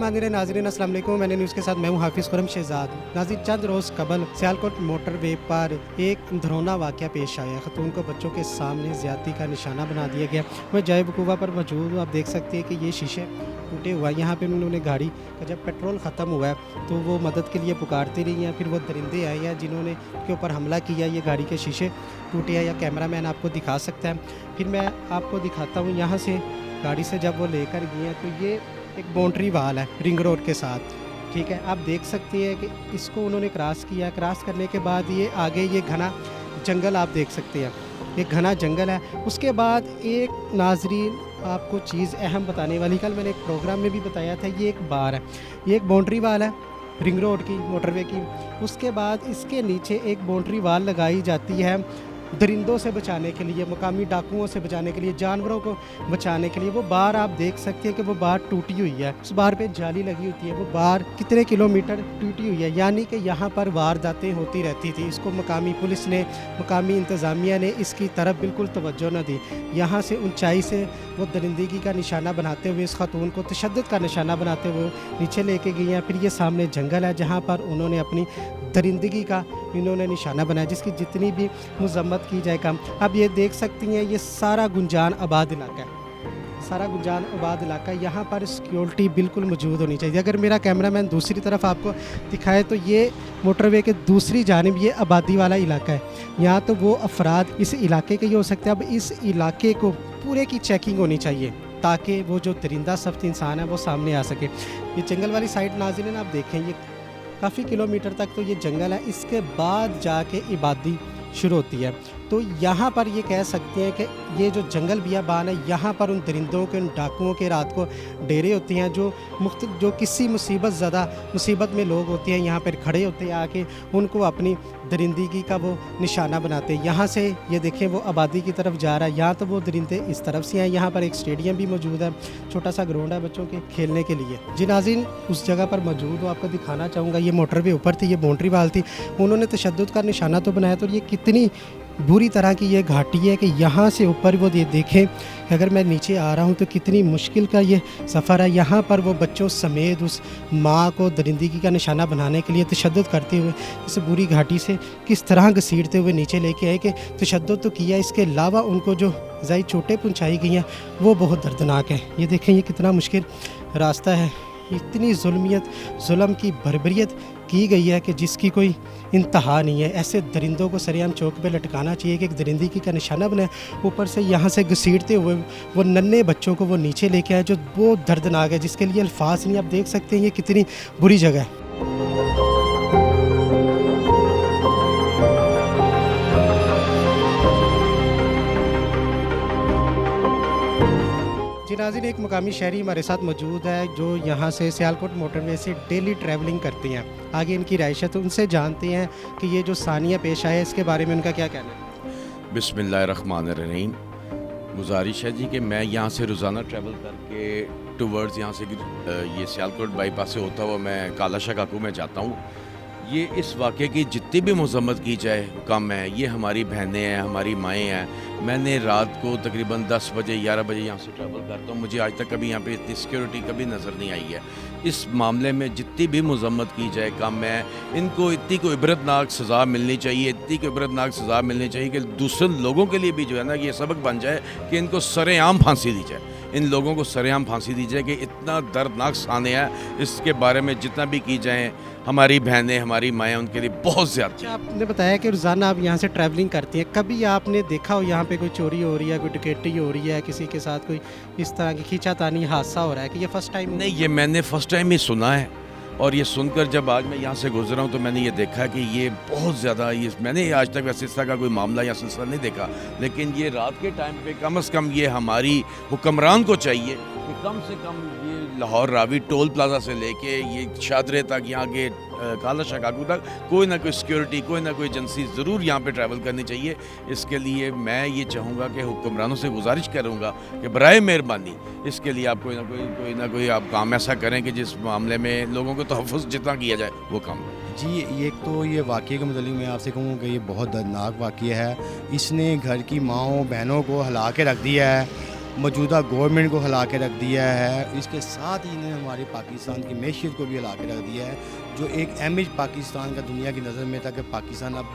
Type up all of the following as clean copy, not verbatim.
बिस्मिल्लाहिर्रहमानिर्रहीम। नाज़रीन अस्सलाम वालेकुम। मैंने न्यूज़ के साथ मैं हूँ हाफिज़ खुरम शहजाद। नाज़रीन, चंद रोज़ कबल सियालकोट मोटरवे पर एक धरौना वाक़या पेश आया। ख़तून को बच्चों के सामने ज़्यादती का निशाना बना दिया गया। मैं जाए वक़ूफ़ा पर मौजूद हूँ। आप देख सकते हैं कि ये शीशे टूटे हुआ है। यहाँ पे उन्होंने गाड़ी का जब पेट्रोल ख़त्म हुआ है तो वो मदद के लिए पुकारती रही हैं। फिर वो दरिंदे आए हैं जिन्होंने के ऊपर हमला किया। ये गाड़ी के शीशे टूटे हैं, या कैमरा मैन आपको दिखा सकता है। फिर मैं आपको दिखाता हूँ यहाँ से गाड़ी से जब वो लेकर गए हैं तो ये एक बाउंड्री वाल है रिंग रोड के साथ, ठीक है। आप देख सकते हैं कि इसको उन्होंने क्रॉस किया। क्रॉस करने के बाद ये आगे ये घना जंगल आप देख सकते हैं, एक घना जंगल है। उसके बाद एक नाजरीन आपको चीज़ अहम बताने वाली, कल मैंने एक प्रोग्राम में भी बताया था, ये एक बार है, ये एक बाउंड्री वाल है रिंग रोड की, मोटरवे की। उसके बाद इसके नीचे एक बाउंड्री वाल लगाई जाती है दरिंदों से बचाने के लिए, मकामी डाकुओं से बचाने के लिए, जानवरों को बचाने के लिए। वो बार आप देख सकते हैं कि वो बार टूटी हुई है। उस बार पे जाली लगी होती है। वो बार कितने किलोमीटर टूटी हुई है, यानी कि यहाँ पर वारदातें होती रहती थी। इसको मकामी पुलिस ने, मकामी इंतज़ामिया ने इसकी तरफ बिल्कुल तवज्जो न दी। यहाँ से ऊंचाई से वो दरिंदगी का निशाना बनाते हुए, इस खातून को तशद्दुद का निशाना बनाते हुए नीचे लेके गई हैं। फिर ये सामने जंगल है जहाँ पर उन्होंने अपनी दरिंदगी का इन्होंने निशाना बनाया, जिसकी जितनी भी मजम्मत की जाए कम। अब ये देख सकती हैं ये सारा गुंजान आबाद इलाका है, सारा गुंजान आबाद इलाका। यहाँ पर सिक्योरिटी बिल्कुल मौजूद होनी चाहिए। अगर मेरा कैमरामैन दूसरी तरफ आपको दिखाए तो ये मोटरवे के दूसरी जानिब ये आबादी वाला इलाका है। यहाँ तो वो अफराद इस इलाके के ही हो सकते हैं। अब इस इलाके को पूरे की चेकिंग होनी चाहिए ताकि वो जो दरिंदा सख्त इंसान है वो सामने आ सके। ये जंगल वाली साइड नाज़रीन आप देखें, ये काफ़ी किलोमीटर तक तो ये जंगल है। इसके बाद जाके इबादी शुरू होती है। तो यहाँ पर ये कह सकते हैं कि ये जो जंगल बियाबान है, यहाँ पर उन दरिंदों के, उन डाकुओं के रात को डेरे होते हैं जो किसी मुसीबत में लोग होते हैं, यहाँ पर खड़े होते हैं आके, उनको अपनी दरिंदगी का वो निशाना बनाते हैं। यहाँ से ये देखें वो आबादी की तरफ जा रहा है। यहाँ तो वो दरिंदे इस तरफ से हैं। यहाँ पर एक स्टेडियम भी मौजूद है, छोटा सा ग्राउंड है बच्चों के खेलने के लिए। जी नाज़रीन, उस जगह पर मौजूद हूँ, आपको दिखाना चाहूँगा। ये मोटरवे ऊपर थी, ये बाउंड्री वाल थी, उन्होंने तशद्दुद का निशाना तो बनाया। तो ये कितनी बुरी तरह की ये घाटी है कि यहाँ से ऊपर वो ये देखें कि अगर मैं नीचे आ रहा हूँ तो कितनी मुश्किल का ये सफ़र है। यहाँ पर वो बच्चों समेत उस माँ को दरिंदगी का निशाना बनाने के लिए तशद्दुद करते हुए इस बुरी घाटी से किस तरह घसीटते हुए नीचे लेके आए कि तशद्दुद तो किया, इसके अलावा उनको जो ज़ाई चोटें पहुँचाई गई हैं वो बहुत दर्दनाक है। ये देखें ये कितना मुश्किल रास्ता है। इतनी जुल्म की बर्बरियत की गई है कि जिसकी कोई इंतहा नहीं है। ऐसे दरिंदों को सरेआम चौक पे लटकाना चाहिए कि एक दरिंदगी का निशाना बनाए। ऊपर से यहाँ से घसीटते हुए वो नन्हे बच्चों को वो नीचे लेके आए, जो बहुत दर्दनाक है, जिसके लिए अल्फाज नहीं। आप देख सकते हैं ये कितनी बुरी जगह है। जी नाज़रीन, एक मुकामी शहरी हमारे साथ मौजूद है जो यहाँ से सियालकोट मोटरवे से डेली ट्रैवलिंग करती हैं। आगे इनकी राइश है तो उनसे जानते हैं कि ये जो सानिया पेश आया है इसके बारे में उनका क्या कहना है। बिस्मिल्लाहिर्रहमानिर्रहीम। गुजारिश है जी कि मैं यहाँ से रोज़ाना ट्रैवल करके टूवर्ड्स यहाँ से ये सियालकोट बाईपास से होता हुआ मैं कालाशाह काकू में जाता हूँ। ये इस वाक़े की जितनी भी मज़म्मत की जाए कम है। ये हमारी बहनें हैं, हमारी माएँ हैं। मैंने रात को तकरीबन 10 बजे 11 बजे यहाँ से ट्रैवल करता हूँ। मुझे आज तक कभी यहाँ पे इतनी सिक्योरिटी कभी नज़र नहीं आई है। इस मामले में जितनी भी मज़म्मत की जाए कम है। इनको इतनी कोई इबरतनाक सज़ा मिलनी चाहिए, इतनी कोई इबरतनाक सज़ा मिलनी चाहिए कि दूसरे लोगों के लिए भी जो है ना ये सबक बन जाए कि इनको सरेआम फांसी दी जाए। इन लोगों को सरेआम फांसी दी जाए कि इतना दर्दनाक सानिया है, इसके बारे में जितना भी की जाए हमारी बहनें, हमारी माएँ, उनके लिए बहुत ज़्यादा। अच्छा, आपने बताया कि रोज़ाना आप यहाँ से ट्रैवलिंग करती हैं, कभी आपने देखा हो यहाँ पे कोई चोरी हो रही है, कोई डकैती हो रही है, किसी के साथ कोई इस तरह की खींचातानी हादसा हो रहा है, कि ये फ़र्स्ट टाइम? नहीं, ये मैंने फ़र्स्ट टाइम ही सुना है। और ये सुनकर जब आज मैं यहाँ से गुजरा हूँ तो मैंने ये देखा कि ये बहुत ज़्यादा, ये मैंने आज तक वैसे इस तरह का कोई मामला या सिलसिला नहीं देखा। लेकिन ये रात के टाइम पे कम से कम ये हमारी हुक्मरान को चाहिए कि कम से कम ये लाहौर रावी टोल प्लाजा से लेके ये शादरे तक, यहाँ के कालाशाह काकू तक कोई ना कोई सिक्योरिटी, कोई ना कोई एजेंसी ज़रूर यहाँ पे ट्रैवल करनी चाहिए। इसके लिए मैं ये चाहूँगा कि हुक्मरानों से गुजारिश करूँगा कि बराए मेहरबानी इसके लिए आप कोई ना कोई आप काम ऐसा करें कि जिस मामले में लोगों को तहफ़्फ़ुज़ जितना किया जाए वो काम करें। जी, एक तो ये वाक़ये के मुतालिक मैं आपसे कहूँ कि ये बहुत दर्दनाक वाक़या है। इसने घर की माँओं बहनों को हिला के रख दिया है। موجودہ گورنمنٹ کو ہلا کے رکھ دیا ہے، اس کے ساتھ ہی انہیں ہماری پاکستان کی معیشت کو بھی ہلا کے رکھ دیا ہے، جو ایک امیج پاکستان کا دنیا کی نظر میں تھا کہ پاکستان اب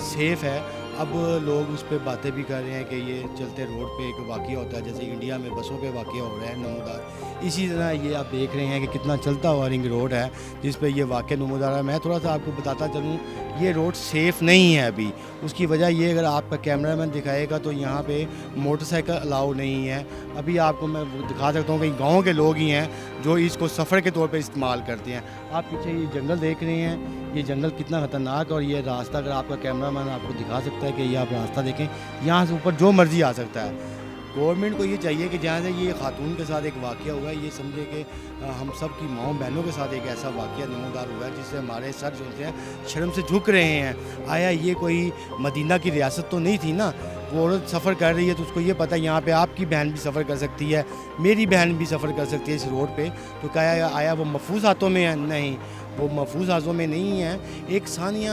سیف ہے۔ اب لوگ اس پہ باتیں بھی کر رہے ہیں کہ یہ چلتے روڈ پہ ایک واقعہ ہوتا ہے، جیسے انڈیا میں بسوں پہ واقعہ ہو رہا ہے نمودار، اسی طرح یہ آپ دیکھ رہے ہیں کہ کتنا چلتا ہوا رنگ روڈ ہے جس پہ یہ واقعہ نمودار ہے۔ میں تھوڑا سا آپ کو بتاتا چلوں، یہ روڈ سیف نہیں ہے ابھی، اس کی وجہ یہ اگر آپ کا کیمرہ مین دکھائے گا تو یہاں پہ موٹر سائیکل الاؤ نہیں ہے۔ ابھی آپ کو میں دکھا سکتا ہوں کہ گاؤں کے لوگ ہی ہیں جو اس کو سفر کے طور پہ استعمال کرتے ہیں۔ آپ پیچھے یہ جنگل دیکھ رہے ہیں، یہ جنگل کتنا خطرناک، اور یہ راستہ اگر آپ کا کیمرہ مین آپ کو دکھا سکتا ہے کہ یہ آپ راستہ دیکھیں، یہاں سے اوپر جو مرضی آ سکتا ہے۔ گورنمنٹ کو یہ چاہیے کہ جہاں سے یہ خاتون کے ساتھ ایک واقعہ ہوا ہے، یہ سمجھے کہ ہم سب کی ماؤں بہنوں کے ساتھ ایک ایسا واقعہ نمودار ہوا ہے جس سے ہمارے سر جو ہوتے ہیں شرم سے جھک رہے ہیں۔ آیا یہ کوئی مدینہ کی ریاست تو نہیں تھی نا؟ وہ عورت سفر کر رہی ہے تو اس کو یہ پتہ ہے یہاں پہ آپ کی بہن بھی سفر کر سکتی ہے، میری بہن بھی سفر کر سکتی ہے اس روڈ پہ، تو کیا آیا وہ محفوظ ہاتھوں میں ہے؟ نہیں، وہ محفوظ ہاتھوں میں نہیں ہے۔ ایک ثانیہ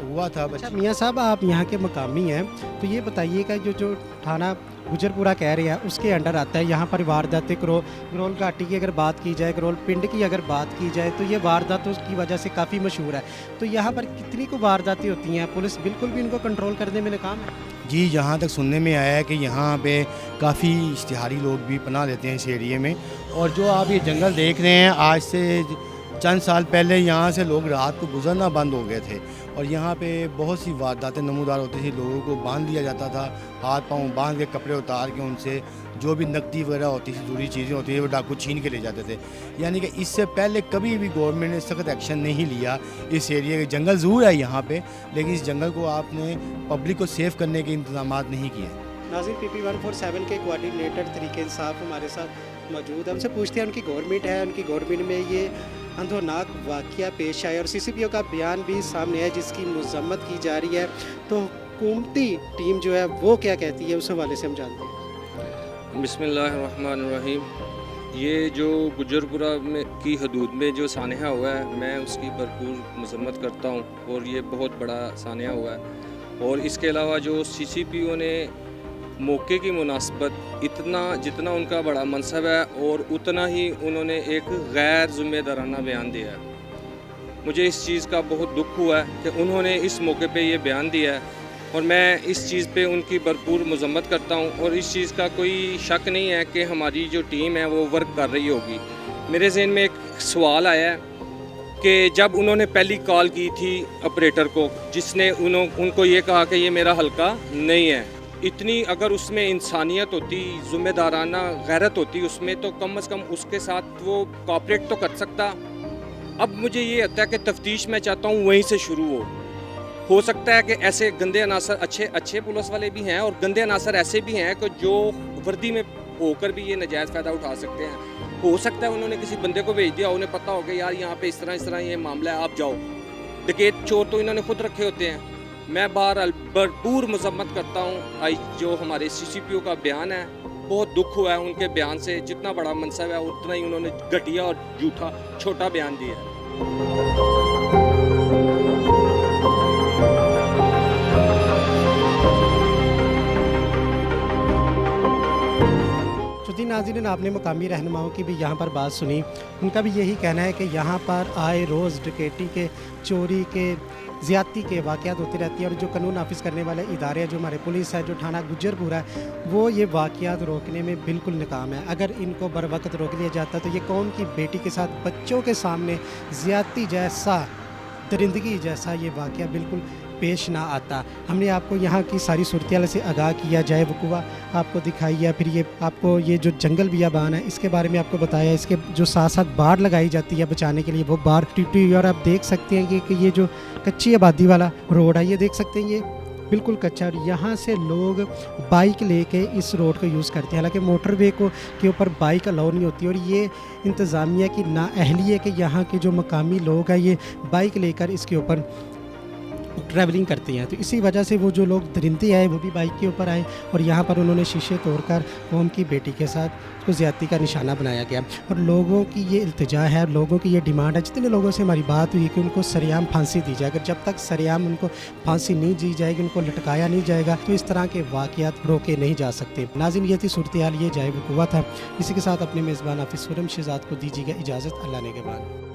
ہوا تھا اچھا میاں صاحب، آپ یہاں کے مقامی ہیں تو یہ بتائیے کہ جو تھانہ گجر پورہ کہہ رہے ہیں اس کے انڈر آتا ہے، یہاں پر وارداتیں گرول گھاٹی کی اگر بات کی جائے، گرول پنڈ کی اگر بات کی جائے تو یہ وارداتوں کی وجہ سے کافی مشہور ہے، تو یہاں پر کتنی کو وارداتیں ہوتی ہیں؟ پولیس بالکل بھی ان کو کنٹرول کرنے میں ناکام ہے؟ جی، جہاں تک سننے میں آیا ہے کہ یہاں پہ کافی اشتہاری لوگ بھی پناہ لیتے ہیں اس ایریے میں، اور جو آپ یہ جنگل دیکھ رہے ہیں، آج سے چند سال پہلے یہاں سے لوگ رات کو گزرنا بند ہو گئے تھے، اور یہاں پہ بہت سی وارداتیں نمودار ہوتی تھی، لوگوں کو باندھ دیا جاتا تھا، ہاتھ پاؤں باندھ کے کپڑے اتار کے ان سے جو بھی نقدی وغیرہ ہوتی تھی، ضروری چیزیں ہوتی تھیں، وہ ڈاکو چھین کے لے جاتے تھے۔ یعنی کہ اس سے پہلے کبھی بھی گورنمنٹ نے سخت ایکشن نہیں لیا اس ایریے کے۔ جنگل ضرور ہے یہاں پہ، لیکن اس جنگل کو آپ نے پبلک کو سیف کرنے کے انتظامات نہیں کیے۔ ناظرین، پی پی 147 کے کوارڈینیٹر تحریک انصاف ہمارے ساتھ موجود ہیں، ہم سے پوچھتے ہیں ان کی گورنمنٹ ہے، ان کی گورنمنٹ میں یہ اندھوناک واقعہ پیش آیا اور سی سی پی او کا بیان بھی سامنے ہے جس کی مذمت کی جا رہی ہے، تو حکومتی ٹیم جو ہے وہ کیا کہتی ہے اس حوالے سے ہم جانتے ہیں۔ بسم اللہ الرحمن الرحیم۔ یہ جو گجرپورہ میں کی حدود میں جو سانحہ ہوا ہے، میں اس کی بھرپور مذمت کرتا ہوں، اور یہ بہت بڑا سانحہ ہوا ہے، اور اس کے علاوہ جو سی سی پی او نے موقع کی مناسبت جتنا ان کا بڑا منصب ہے، اور اتنا ہی انہوں نے ایک غیر ذمہ دارانہ بیان دیا ہے۔ مجھے اس چیز کا بہت دکھ ہوا ہے کہ انہوں نے اس موقع پہ یہ بیان دیا ہے، اور میں اس چیز پہ ان کی بھرپور مذمت کرتا ہوں، اور اس چیز کا کوئی شک نہیں ہے کہ ہماری جو ٹیم ہے وہ ورک کر رہی ہوگی۔ میرے ذہن میں ایک سوال آیا ہے کہ جب انہوں نے پہلی کال کی تھی آپریٹر کو، جس نے ان کو یہ کہا کہ یہ میرا حلقہ نہیں ہے، اتنی اگر اس میں انسانیت ہوتی، ذمہ دارانہ غیرت ہوتی اس میں، تو کم از کم اس کے ساتھ وہ کوآپریٹ تو کر سکتا۔ اب مجھے یہ ہوتا ہے کہ تفتیش میں چاہتا ہوں وہیں سے شروع ہو سکتا ہے کہ ایسے گندے عناصر، اچھے پولیس والے بھی ہیں، اور گندے عناصر ایسے بھی ہیں کہ جو وردی میں ہو کر بھی یہ ناجائز فائدہ اٹھا سکتے ہیں۔ ہو سکتا ہے انہوں نے کسی بندے کو بھیج دیا، انہیں پتہ ہو کہ یار یہاں پہ اس طرح یہ معاملہ ہے، آپ جاؤ۔ ڈکیت چور تو انہوں نے خود رکھے ہوتے ہیں۔ میں بہرحال بھرپور مذمت کرتا ہوں جو ہمارے سی سی پی او کا بیان ہے، بہت دکھ ہوا ہے ان کے بیان سے۔ جتنا بڑا منصب ہے اتنا ہی انہوں نے گھٹیا اور جھوٹا چھوٹا بیان دیا ہے۔ ناظرین، آپ نے مقامی رہنماؤں کی بھی یہاں پر بات سنی، ان کا بھی یہی کہنا ہے کہ یہاں پر آئے روز ڈکیتی کے، چوری کے، زیادتی کے واقعات ہوتے رہتی ہیں، اور جو قانون نافذ کرنے والے ادارے ہیں، جو ہمارے پولیس ہے، جو تھانہ گجر پورہ ہے، وہ یہ واقعات روکنے میں بالکل ناکام ہے۔ اگر ان کو بر وقت روک لیا جاتا تو یہ قوم کی بیٹی کے ساتھ بچوں کے سامنے زیادتی جیسا، درندگی جیسا یہ واقعہ بالکل پیش نہ آتا۔ ہم نے آپ کو یہاں کی ساری صورتحال سے آگاہ کیا، جائے وقوع آپ کو دکھائی ہے، پھر یہ آپ کو یہ جو جنگل بیابان ہے اس کے بارے میں آپ کو بتایا، اس کے جو ساتھ ساتھ باڑ لگائی جاتی ہے بچانے کے لیے، وہ باڑ ٹوٹی ہوئی، اور آپ دیکھ سکتے ہیں کہ یہ جو کچی آبادی والا روڈ ہے، یہ دیکھ سکتے ہیں یہ بالکل کچا، اور یہاں سے لوگ بائک لے کے اس روڈ کو یوز کرتے ہیں، حالانکہ موٹر وے کے اوپر بائک الاؤ نہیں ہوتی، اور یہ انتظامیہ کی نااہلی ہے کہ یہاں کے جو مقامی لوگ ہیں یہ بائک لے کر اس کے اوپر ट्रैवलिंग करती हैं। तो इसी वजह से वो जो लोग दरिंदे आए वो भी बाइक के ऊपर आए और यहाँ पर उन्होंने शीशे तोड़कर कौम की बेटी के साथ उसको ज़्यादती का निशाना बनाया गया। और लोगों की ये इल्तिजा है, लोगों की ये डिमांड है, जितने लोगों से हमारी बात हुई कि उनको सरेआम फांसी दी जाए। अगर जब तक सरेआम उनको फांसी नहीं दी जाएगी, उनको लटकाया नहीं जाएगा, तो इस तरह के वाक़यात रोके नहीं जा सकते। नाज़रीन, ये थी सूरत हाल, ये जाए वक़ुआ था। इसी के साथ अपने मेज़बान हाफिज़ खुर्रम शहज़ाद को दीजिएगा इजाज़त। अल्लाह ने के बाद।